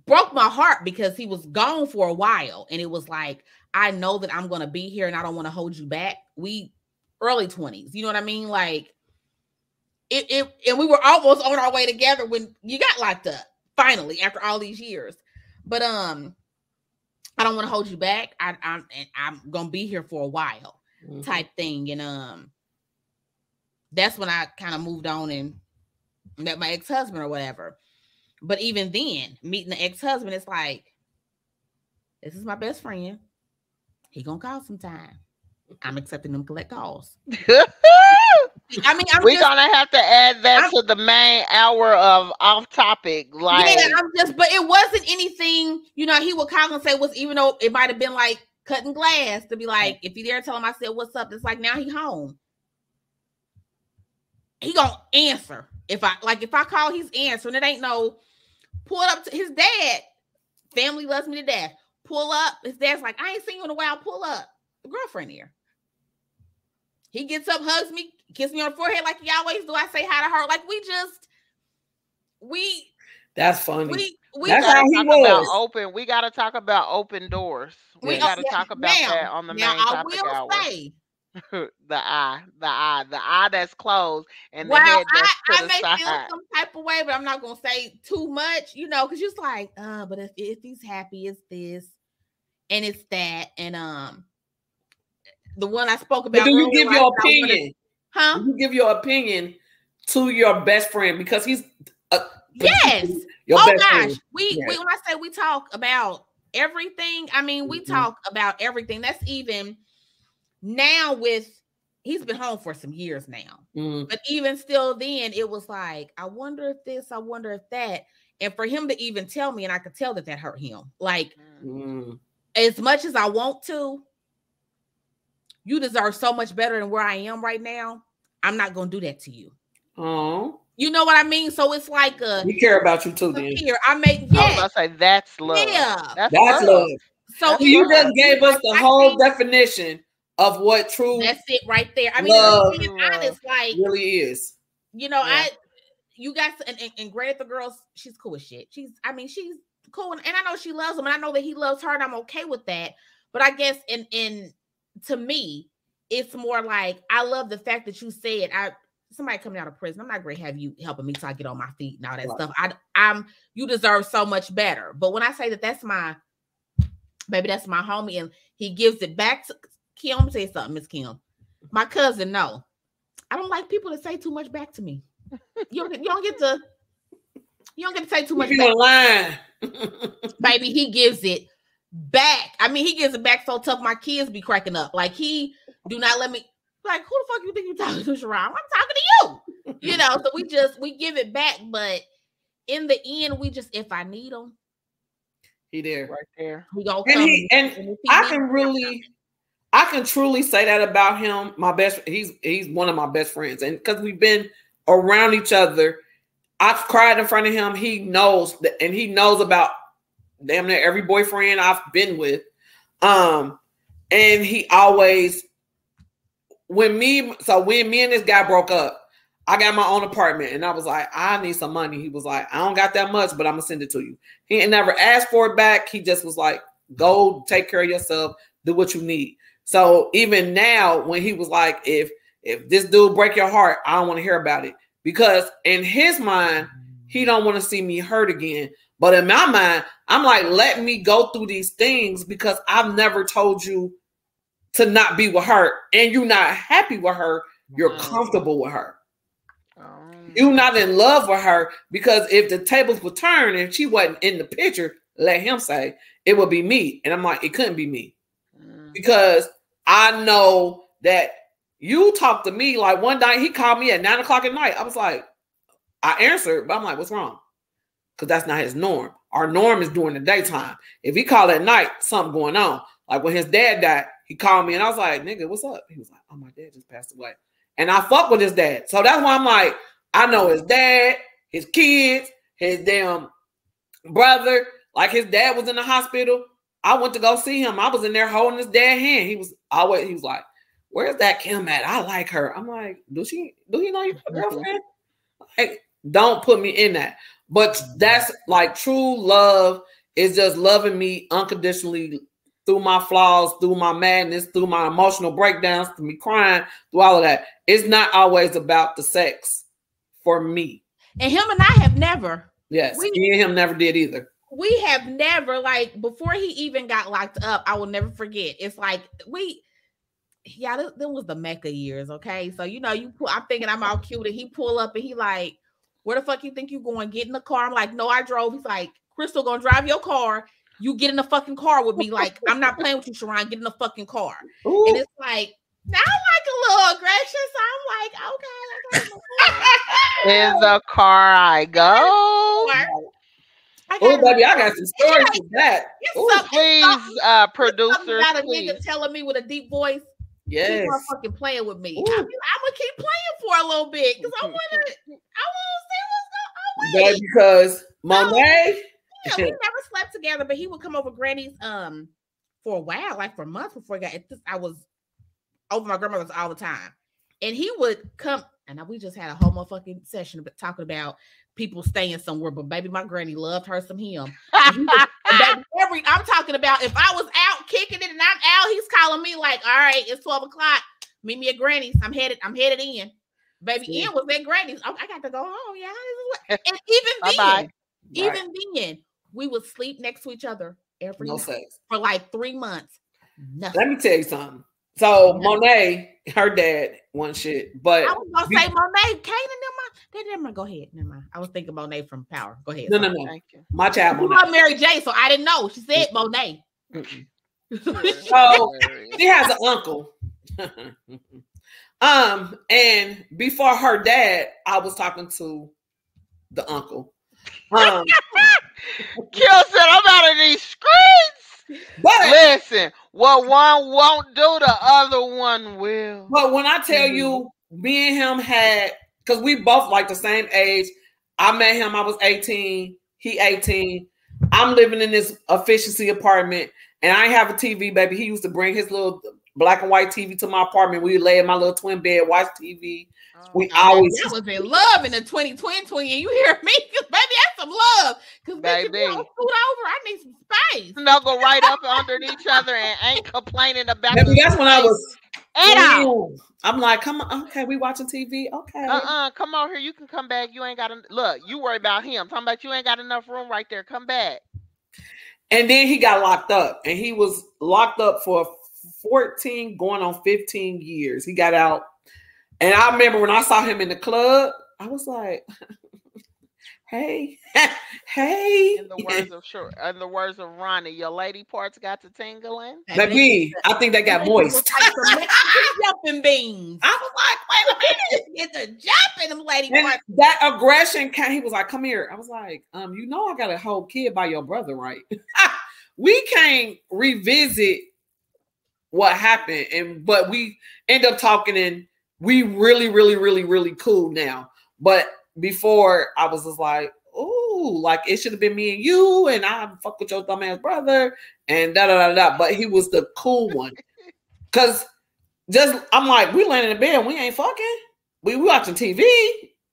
[SPEAKER 2] broke my heart because he was gone for a while. And it was like, I know that I'm going to be here and I don't want to hold you back. We early 20s. You know what I mean? Like, and we were almost on our way together when you got locked up, finally, after all these years. But I don't want to hold you back. I'm going to be here for a while, type thing. And that's when I kind of moved on and met my ex-husband or whatever. But even then, meeting the ex-husband, it's like, this is my best friend. He gonna call sometime. I'm accepting them collect calls. I mean,
[SPEAKER 3] we're gonna have to add that to the main hour of off topic. Like,
[SPEAKER 2] yeah, but it wasn't anything, you know, he would call and say, even though it might have been like cutting glass, to be like, if you there, tell him I said, what's up? It's like, now he home. He gonna answer. If I call, he's answering. It ain't no pull up to his dad. Family loves me to death. Pull up. His dad's like, I ain't seen you in a while. Pull up. The girlfriend here. He gets up, hugs me, kisses me on the forehead like he always do. I say hi to her. Like,
[SPEAKER 1] that's funny.
[SPEAKER 3] That's how he was. We got to talk about open doors. We got to talk about that on the main topic hour. Say, the eye that's closed and the head that's to the side. I may feel
[SPEAKER 2] some type of way, but I'm not gonna say too much, you know, because you're like, but if he's happy, it's this and it's that, and the one I spoke about.
[SPEAKER 1] But do you give your opinion? Do you give your opinion to your best friend because he's
[SPEAKER 2] yes.
[SPEAKER 1] Your best
[SPEAKER 2] gosh,
[SPEAKER 1] friend.
[SPEAKER 2] We when I say we talk about everything, I mean we talk about everything. That's even. Now he's been home for some years now, but even still then it was like, I wonder if this, I wonder if that. And for him to even tell me, and I could tell that hurt him. Like, as much as I want to, you deserve so much better than where I am right now. I'm not going to do that to you.
[SPEAKER 1] Oh,
[SPEAKER 2] you know what I mean? So it's like
[SPEAKER 1] we care about you too. Then
[SPEAKER 3] I was gonna say that's love.
[SPEAKER 2] Yeah,
[SPEAKER 1] that's love.
[SPEAKER 2] So
[SPEAKER 1] you just gave us the whole definition of what true.
[SPEAKER 2] That's it right there. I mean, being honest, like
[SPEAKER 1] really is.
[SPEAKER 2] You know, you guys, and granted, the girls, she's cool as shit. She's cool, and I know she loves him, and I know that he loves her, and I'm okay with that. But I guess, to me, it's more like, I love the fact that you said, somebody coming out of prison, I'm not going to have you helping me till I get on my feet and all that stuff. You deserve so much better. But when I say that's my baby, that's my homie, and he gives it back to Kim, I'm gonna say something, Miss Kim. My cousin, no. I don't like people to say too much back to me. You don't get to say too much back. Baby, he gives it back. I mean, he gives it back so tough my kids be cracking up. Like, he do not let me, like, who the fuck you think you talking to, Sharon? I'm talking to you. You know, so we give it back, but in the end, if I need him,
[SPEAKER 1] he there.
[SPEAKER 3] Right there.
[SPEAKER 2] He gonna come.
[SPEAKER 1] I can truly say that about him. He's one of my best friends. And because we've been around each other, I've cried in front of him. He knows that, and he knows about damn near every boyfriend I've been with. And he always, when me and this guy broke up, I got my own apartment and I was like, I need some money. He was like, I don't got that much, but I'm gonna send it to you. He ain't never asked for it back. He just was like, go take care of yourself, do what you need. So even now, when he was like, if this dude break your heart, I don't want to hear about it, because in his mind, he don't want to see me hurt again. But in my mind, I'm like, let me go through these things because I've never told you to not be with her, and you're not happy with her. You're comfortable with her. You're not in love with her, because if the tables would turn and she wasn't in the picture, let him say it would be me. And I'm like, it couldn't be me, because I know that you talk to me like one night he called me at 9 o'clock at night. I was like, I answered, but I'm like, what's wrong? Because that's not his norm. Our norm is during the daytime. If he called at night, something going on. Like when his dad died, he called me and I was like, nigga, what's up? He was like, oh, my dad just passed away. And I fuck with his dad. So that's why I'm like, I know his dad, his kids, his damn brother. Like his dad was in the hospital. I went to go see him. I was in there holding his dad's hand. He was like, where's that Kim at? I like her. I'm like, do he know you got a girlfriend? Like, don't put me in that. But that's like true love is just loving me unconditionally through my flaws, through my madness, through my emotional breakdowns, through me crying, through all of that. It's not always about the sex for me.
[SPEAKER 2] And him and I have never.
[SPEAKER 1] Yes, me and him never did either.
[SPEAKER 2] We have never, like, before he even got locked up, I will never forget. It's like that was the Mecca years, okay? So, I'm thinking I'm all cute, and he pull up, and he like, where the fuck you think you going? Get in the car. I'm like, no, I drove. He's like, Crystal gonna drive your car. You get in the fucking car with me. Like, I'm not playing with you, Sharon. Get in the fucking car. Ooh. And it's like, now I'm like a little aggressive. So I'm like, okay.
[SPEAKER 3] In the car I go.
[SPEAKER 1] Oh, baby, I got some stories for that.
[SPEAKER 3] Please, producers,
[SPEAKER 2] got a nigga telling me with a deep voice.
[SPEAKER 1] Yes,
[SPEAKER 2] you are fucking playing with me. I'm gonna keep playing for a little bit because I want to see what's going on.
[SPEAKER 1] Because Monet.
[SPEAKER 2] Yeah, we never slept together, but he would come over Granny's for a while, like for months before he got. I was over my grandmother's all the time, and he would come, and we just had a whole motherfucking session talking about people staying somewhere. But baby, my granny loved her some him. I'm talking about if I was out kicking it and I'm out, he's calling me like, all right, it's 12 o'clock. Meet me at Granny's. I'm headed in. Baby, Ian was at Granny's. Oh, I got to go home, yeah. And even then, we would sleep next to each other every night for like 3 months. Nothing.
[SPEAKER 1] Let me tell you something. So Monet, her dad, one shit, but
[SPEAKER 2] I was gonna say Monet, Kane and them. Never go ahead. Never mind. I was thinking Monet from Power. Go ahead.
[SPEAKER 1] No. Thank you. My child.
[SPEAKER 2] You love Mary J, so I didn't know. She said Monet.
[SPEAKER 1] So she has an uncle. And before her dad, I was talking to the uncle.
[SPEAKER 3] Kill said, I'm out of these streets.
[SPEAKER 1] But
[SPEAKER 3] listen, what one won't do, the other one will.
[SPEAKER 1] But when I tell you, me and him had, because we both like the same age. I met him, I was 18, he 18. I'm living in this efficiency apartment, and I have a TV, baby. He used to bring his little black and white TV to my apartment. We lay in my little twin bed, watch TV. We always
[SPEAKER 2] was in love in the 2020, and you hear me, because baby, that's some love. Because baby, scoot over, I need some space.
[SPEAKER 3] Snuggle right up underneath each other and ain't complaining about.
[SPEAKER 1] Baby, that's when I was. I'm like, come on, okay, we watching TV, okay.
[SPEAKER 3] Come on here, you can come back. You ain't got to look. You worry about him. Talking about you ain't got enough room right there. Come back.
[SPEAKER 1] And then he got locked up, and he was locked up for 14, going on 15 years. He got out. And I remember when I saw him in the club, I was like, hey.
[SPEAKER 3] In the words of Ronnie, your lady parts got to tingling.
[SPEAKER 1] Baby, I think they got moist.
[SPEAKER 2] Jumping beans.
[SPEAKER 1] I was like, wait a minute.
[SPEAKER 2] It's a jump in them lady parts.
[SPEAKER 1] That aggression came, he was like, come here. I was like, I got a whole kid by your brother, right? We can't revisit what happened, but we end up talking, and we really, really, really, really cool now. But before, I was just like, ooh, like it should have been me and you, and I fuck with your dumbass brother, and da. But he was the cool one. Cause I'm like, we laying in the bed and we ain't fucking. We watching TV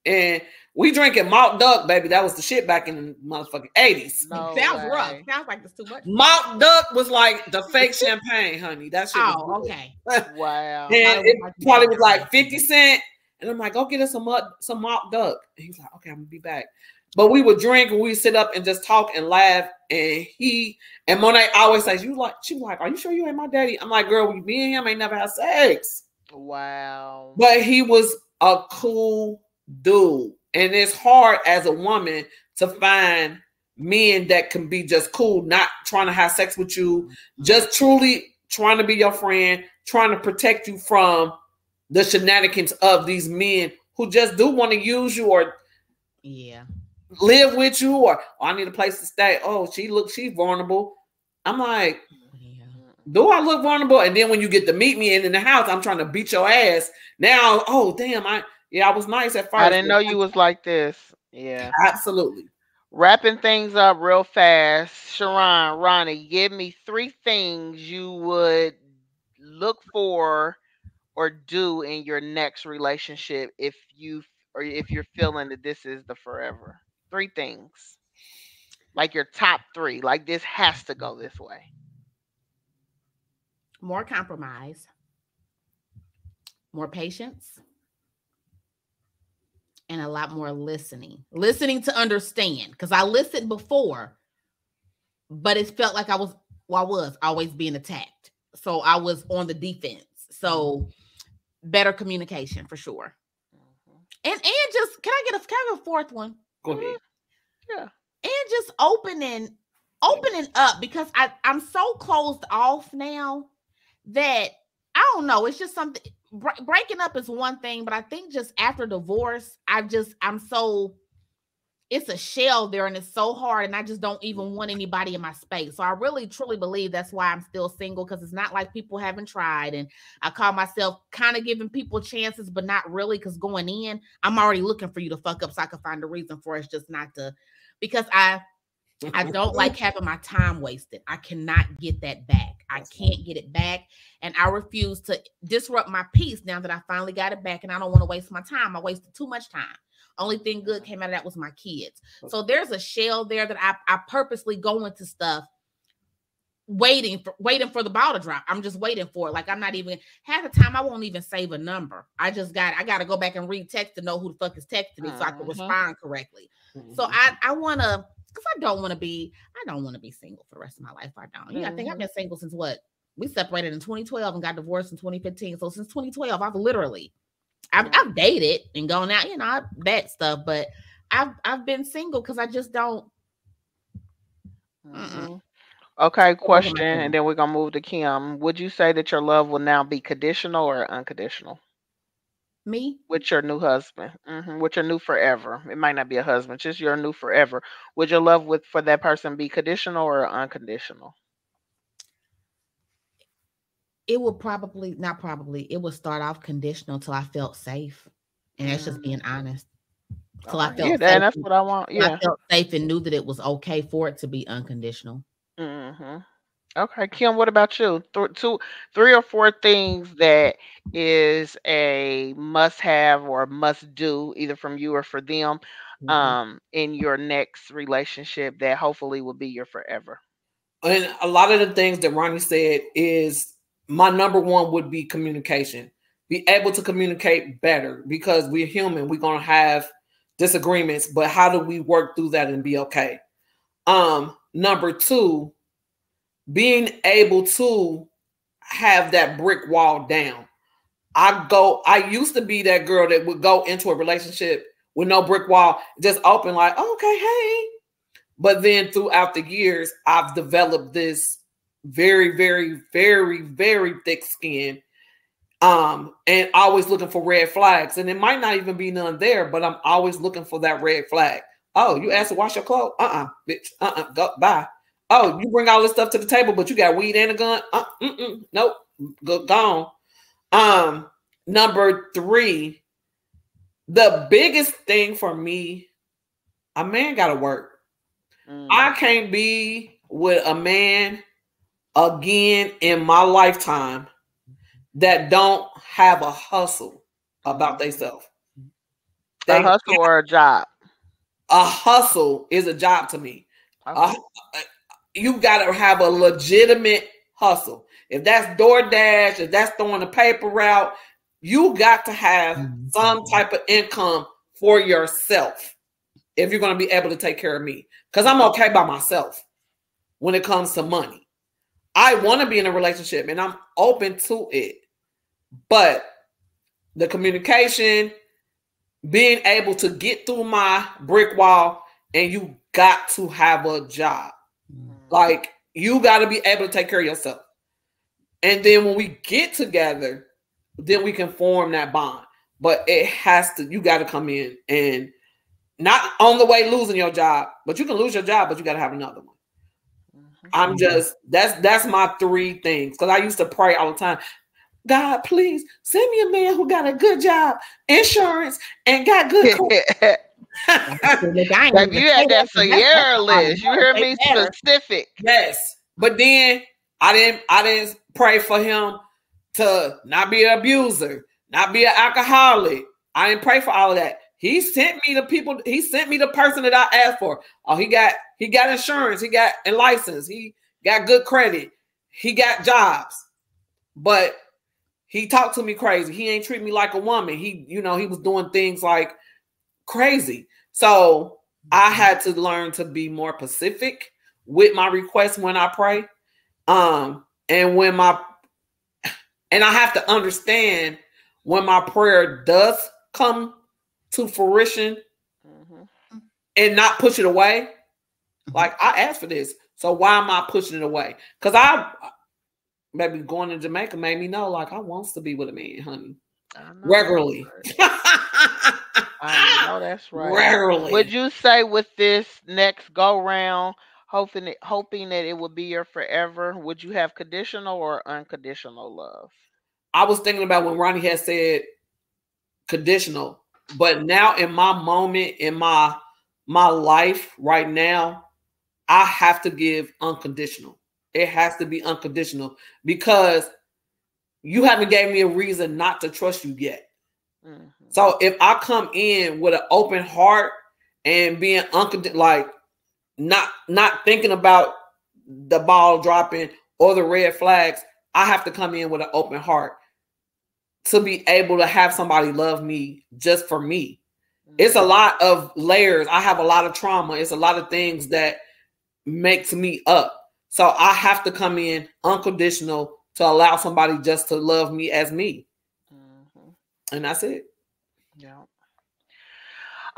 [SPEAKER 1] and we drinking malt duck, baby. That was the shit back in the motherfucking 80s.
[SPEAKER 2] No sounds rough. Sounds like it's too much.
[SPEAKER 1] Malt duck was like the fake champagne, honey. That shit.
[SPEAKER 2] Okay.
[SPEAKER 3] Wow.
[SPEAKER 1] And it probably was like 50 cents. And I'm like, go get us some malt duck. And he was like, okay, I'm gonna be back. But we would drink and we would sit up and just talk and laugh. And Monet always says, she was like, are you sure you ain't my daddy? I'm like, girl, me and him ain't never had sex.
[SPEAKER 3] Wow.
[SPEAKER 1] But he was a cool dude. And it's hard as a woman to find men that can be just cool, not trying to have sex with you, just truly trying to be your friend, trying to protect you from the shenanigans of these men who just do want to use you or live with you, or I need a place to stay. Oh, she's vulnerable. I'm like, do I look vulnerable? And then when you get to meet me in the house, I'm trying to beat your ass. Now, oh damn, I was nice at first.
[SPEAKER 3] I didn't know you was like this. Yeah,
[SPEAKER 1] absolutely.
[SPEAKER 3] Wrapping things up real fast, Sharon, Ronnie, give me 3 things you would look for or do in your next relationship if you're feeling that this is the forever. 3 things. Like your top 3. Like this has to go this way.
[SPEAKER 2] More compromise, more patience, and a lot more listening to understand. Because I listened before, but it felt like I was always being attacked. So I was on the defense. So better communication for sure. And just, can I get a 4th one?
[SPEAKER 1] Go ahead.
[SPEAKER 3] Yeah.
[SPEAKER 2] And just opening up, because I'm so closed off now that I don't know. It's just something. Breaking up is one thing, but I think just after divorce, it's a shell there, and it's so hard, and I just don't even want anybody in my space. So I really truly believe that's why I'm still single, because it's not like people haven't tried, and I call myself kind of giving people chances, but not really, because going in, I'm already looking for you to fuck up so I can find a reason for it's just not to, because I don't like having my time wasted. I cannot get that back. I can't get it back. And I refuse to disrupt my peace now that I finally got it back, and I don't want to waste my time. I wasted too much time. Only thing good came out of that was my kids. So there's a shell there that I purposely go into stuff waiting for the ball to drop. I'm just waiting for it. Like, I'm not even, half the time I won't even save a number. I got to go back and read text to know who the fuck is texting me so I can respond correctly. So I want to, because I don't want to be single for the rest of my life. I don't. Yeah, I think I've been single since we separated in 2012 and got divorced in 2015. So since 2012, I've dated and gone out, that stuff, but I've been single because I just don't.
[SPEAKER 3] Okay, question, and then we're gonna move to Kim. Would you say that your love will now be conditional or unconditional?
[SPEAKER 2] Me?
[SPEAKER 3] With your new husband, with your new forever. It might not be a husband, just your new forever. Would your love for that person be conditional or unconditional?
[SPEAKER 2] It will it will start off conditional till I felt safe. And that's just being honest. Till I felt safe.
[SPEAKER 3] That's what I want. Yeah.
[SPEAKER 2] I felt safe and knew that it was okay for it to be unconditional.
[SPEAKER 3] Okay, Kim, what about you? 3 or 4 things that is a must-have or must-do, either from you or for them, in your next relationship that hopefully will be your forever.
[SPEAKER 1] And a lot of the things that Ronnie said is my number 1 would be communication. Be able to communicate better, because we're human. We're going to have disagreements, but how do we work through that and be okay? Number 2, being able to have that brick wall down. I used to be that girl that would go into a relationship with no brick wall, just open like, oh, okay, hey. But then throughout the years, I've developed this very, very, very, very thick skin, and always looking for red flags. And it might not even be none there, but I'm always looking for that red flag. Oh, you asked to wash your clothes? Bitch. Go bye. Oh, you bring all this stuff to the table, but you got weed and a gun? Nope. Gone. Number 3, the biggest thing for me, a man gotta work. I can't be with a man again in my lifetime that don't have a hustle about themselves.
[SPEAKER 3] A hustle or a job?
[SPEAKER 1] A hustle is a job to me.
[SPEAKER 3] Okay.
[SPEAKER 1] You got to have a legitimate hustle. If that's DoorDash, if that's throwing the paper out, you got to have some type of income for yourself if you're going to be able to take care of me. Because I'm okay by myself when it comes to money. I want to be in a relationship and I'm open to it. But the communication, being able to get through my brick wall, and you got to have a job. Like, you got to be able to take care of yourself. And then when we get together, then we can form that bond. But it has to, you got to come in and not on the way losing your job, but you can lose your job, but you got to have another one. I'm just, that's my 3 things. Because I used to pray all the time. God, please send me a man who got a good job, insurance, and got good.
[SPEAKER 3] If you had that Sierra list, you hear me? Specific.
[SPEAKER 1] Yes, but then I didn't pray for him to not be an abuser, not be an alcoholic. I didn't pray for all of that. He sent me the people. He sent me the person that I asked for. Oh, he got insurance. He got a license. He got good credit. He got jobs, but he talked to me crazy. He ain't treat me like a woman. He was doing things like crazy. So I had to learn to be more specific with my requests when I pray. And I have to understand when my prayer does come to fruition and not push it away. Like, I asked for this, so why am I pushing it away? Because maybe going to Jamaica made me know, like, I wants to be with a man, honey. Regularly.
[SPEAKER 3] I know that's right.
[SPEAKER 1] Rarely.
[SPEAKER 3] Would you say with this next go round, hoping that it would be your forever, would you have conditional or unconditional love?
[SPEAKER 1] I was thinking about when Ronnie had said conditional, but now in my moment, in my life right now, I have to give unconditional. It has to be unconditional because you haven't gave me a reason not to trust you yet. So if I come in with an open heart and being unconditional, like not thinking about the ball dropping or the red flags, I have to come in with an open heart to be able to have somebody love me just for me. It's a lot of layers. I have a lot of trauma. It's a lot of things that makes me up. So I have to come in unconditional to allow somebody just to love me as me. And that's it.
[SPEAKER 3] Yeah.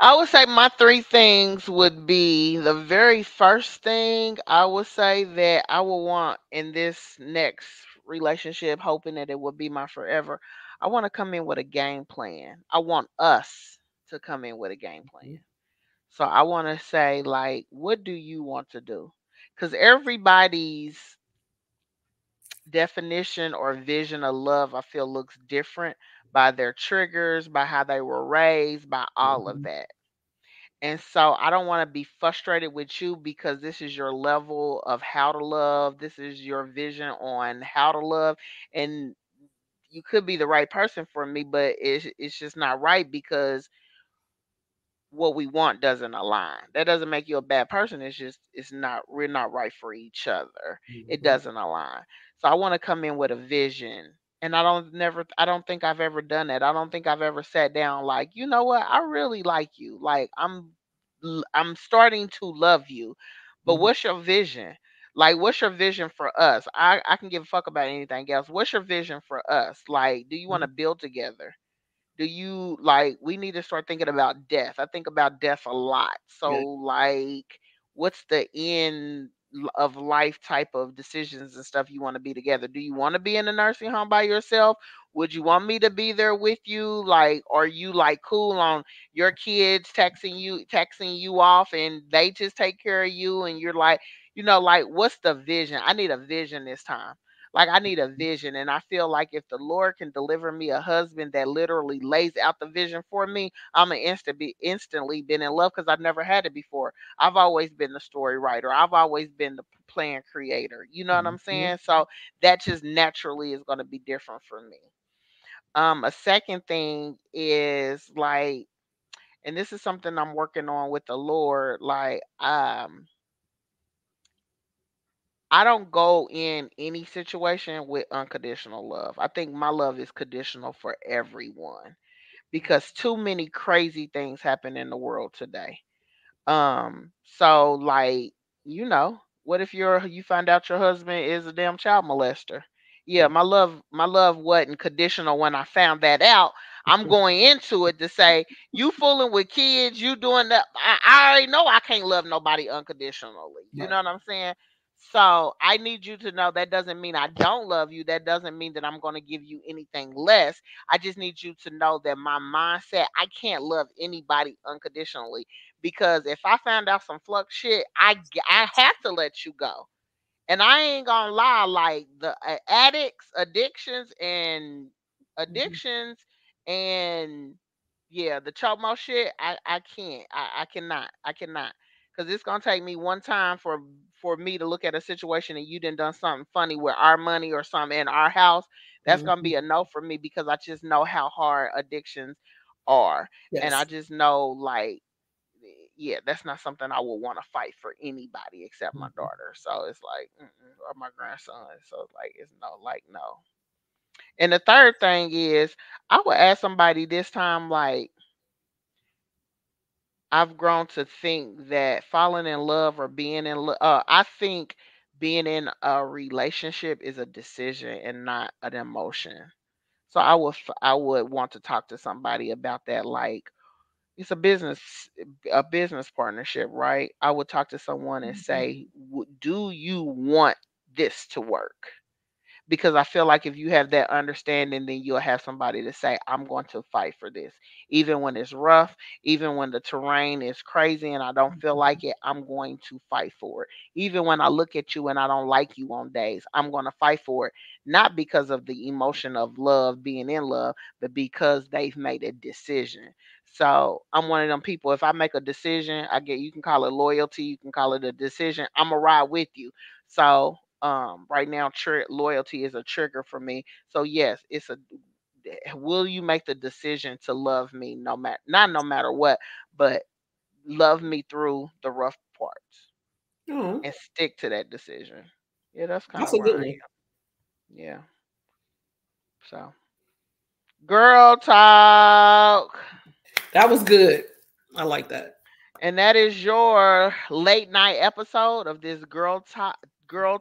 [SPEAKER 3] I would say my 3 things would be, the very first thing I would say that I would want in this next relationship, hoping that it would be my forever, I want to come in with a game plan. I want us to come in with a game plan. So I want to say, like, what do you want to do? Because everybody's definition or vision of love, I feel, looks different by their triggers, by how they were raised, by all of that. And so I don't want to be frustrated with you because this is your level of how to love. This is your vision on how to love. And you could be the right person for me, but it's just not right because what we want doesn't align. That doesn't make you a bad person. It's just, we're not right for each other. It doesn't align. So I want to come in with a vision. And I don't think I've ever done that. I don't think I've ever sat down like, you know what? I really like you. Like, I'm starting to love you. But what's your vision? Like, what's your vision for us? I can give a fuck about anything else. What's your vision for us? Like, do you want to build together? Do you, like, we need to start thinking about death. I think about death a lot. So, like, what's the end of life type of decisions and stuff you want to be together? Do you want to be in a nursing home by yourself? Would you want me to be there with you? Like, are you like cool on your kids texting you off and they just take care of you and you're like, like, what's the vision? I need a vision this time. Like, I need a vision. And I feel like if the Lord can deliver me a husband that literally lays out the vision for me, I'm instantly been in love because I've never had it before. I've always been the story writer. I've always been the plan creator. You know what I'm saying? So that just naturally is going to be different for me. A second thing is, like, and this is something I'm working on with the Lord, like, I don't go in any situation with unconditional love. I think my love is conditional for everyone because too many crazy things happen in the world today. So, like, what if you find out your husband is a damn child molester? Yeah, my love wasn't conditional when I found that out. I'm going into it to say, you fooling with kids, you doing that. I already know I can't love nobody unconditionally. You know what I'm saying? So I need you to know that doesn't mean I don't love you. That doesn't mean that I'm going to give you anything less. I just need you to know that my mindset, I can't love anybody unconditionally, because if I found out some flux shit, I have to let you go. And I ain't gonna lie, like the addictions and yeah, the chomo shit, I can't. I cannot. Because it's gonna take me one time for me to look at a situation and you done something funny with our money or something in our house. That's gonna be a no for me, because I just know how hard addictions are. And I
[SPEAKER 1] Yes.
[SPEAKER 3] just know, like, yeah, that's not something I would want to fight for anybody except my daughter. So it's like, or my grandson. So it's like, it's no, like, no. And the third thing is, I would ask somebody this time, like, I've grown to think that falling in love or being in love, I think being in a relationship is a decision and not an emotion. So I would want to talk to somebody about that, like, it's a business partnership, right? I would talk to someone and say, do you want this to work? Because I feel like if you have that understanding, then you'll have somebody to say, I'm going to fight for this. Even when it's rough, even when the terrain is crazy and I don't feel like it, I'm going to fight for it. Even when I look at you and I don't like you on days, I'm going to fight for it. Not because of the emotion of love, being in love, but because they've made a decision. So I'm one of them people. If I make a decision, you can call it loyalty, you can call it a decision. I'm gonna ride with you. So right now, loyalty is a trigger for me. So yes, will you make the decision to love me, no matter what, but love me through the rough parts
[SPEAKER 1] Oh,
[SPEAKER 3] and stick to that decision? Yeah, that's kind
[SPEAKER 1] that's
[SPEAKER 3] of
[SPEAKER 1] a
[SPEAKER 3] where
[SPEAKER 1] good
[SPEAKER 3] I
[SPEAKER 1] one.
[SPEAKER 3] am. Yeah. So, girl talk.
[SPEAKER 1] That was good. I like that.
[SPEAKER 3] And that is your late night episode of this girl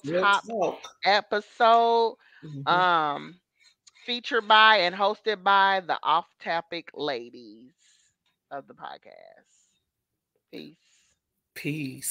[SPEAKER 1] Real
[SPEAKER 3] top
[SPEAKER 1] talk.
[SPEAKER 3] episode.
[SPEAKER 1] Mhm.
[SPEAKER 3] Um Featured by and hosted by the off topic ladies of the podcast. Peace.
[SPEAKER 1] Peace.